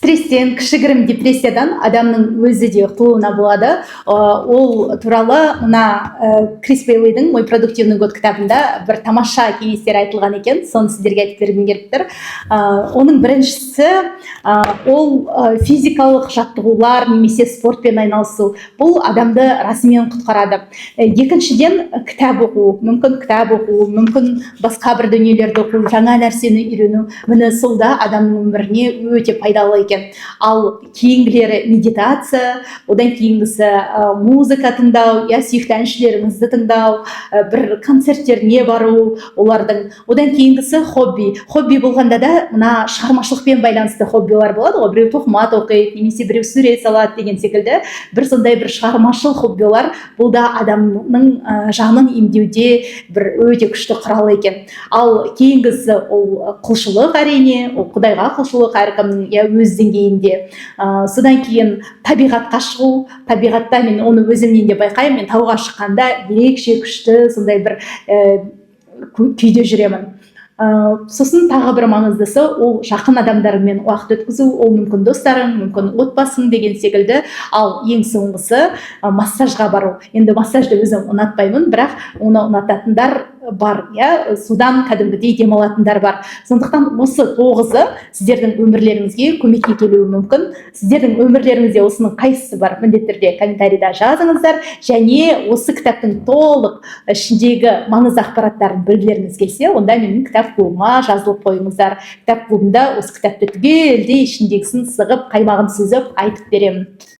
Стресстен, кішігірім депрессиядан адамның өзі де құтылуына болады. Ол туралы мына Крис Бейлидің «Мой продуктивный год» кітабында бір тамаша кеңестер айтылған екен, соны сіздерге айтып бергім келіп тұр. Оның біріншісі ол физикалық жаттығулар немесе спортпен айналысу. Бұл адамды расымен құтқарады. Екіншіден кітап оқу, мүмкін басқа бір дүниелерді оқу, жаңа нәрсені үйрену. Міне сол да адамның өміріне өте пайдалы екен. Ал кейінгілері медитация, одан кейінгісі музыка тыңдау, сүйікті әншілеріңізді тыңдау, бір концерттеріне бару олардың. Одан кейінгісі хобби. Хобби болғанда да мына шығармашылықпен байланысты хоббилар болады ғой. Біреу тоқымат оқиды, немесе біреу сурет салады деген секілді. Бір сондай бір шығармашыл хоббилар бұл да адамның жанын емдеуде бір өте күшті құрал екен. Ал кейінгісі ол құлшылық, әрине, ол Құдайға құлшылық әркімнің өз деңгейінде. Содан кейін табиғатқа шығу. Табиғатта мен оны өзімнен де байқаймын. Мен тауға шыққанда ерекше күшті сондай бір күйде жүремін. Сосын тағы бір маңыздысы ол жақын адамдармен уақыт өткізу, ол мүмкін достарың, мүмкін отбасың деген секілді. Ал ең соңғысы массажға бару. Енді массажды өзім ұнатпаймын, бірақ оны ұнататындар бар, судан кәдімгідей демалатындар бар. Сондықтан осы 9-ы сіздердің өмірлеріңізге көмекке келуі мүмкін. Сіздердің өмірлеріңізде осының қайсысы бар, міндетті түрде комментарийда жазыңыздар. Және осы кітаптың толық ішіндегі маңызды ақпараттарын білгілеріңіз келсе, онда менің кітап клубыма жазылып қойыңыздар. Кітап клубында осы кітапты түгелдей ішіндегісін сығып, қаймағын сүзіп айтып беремін.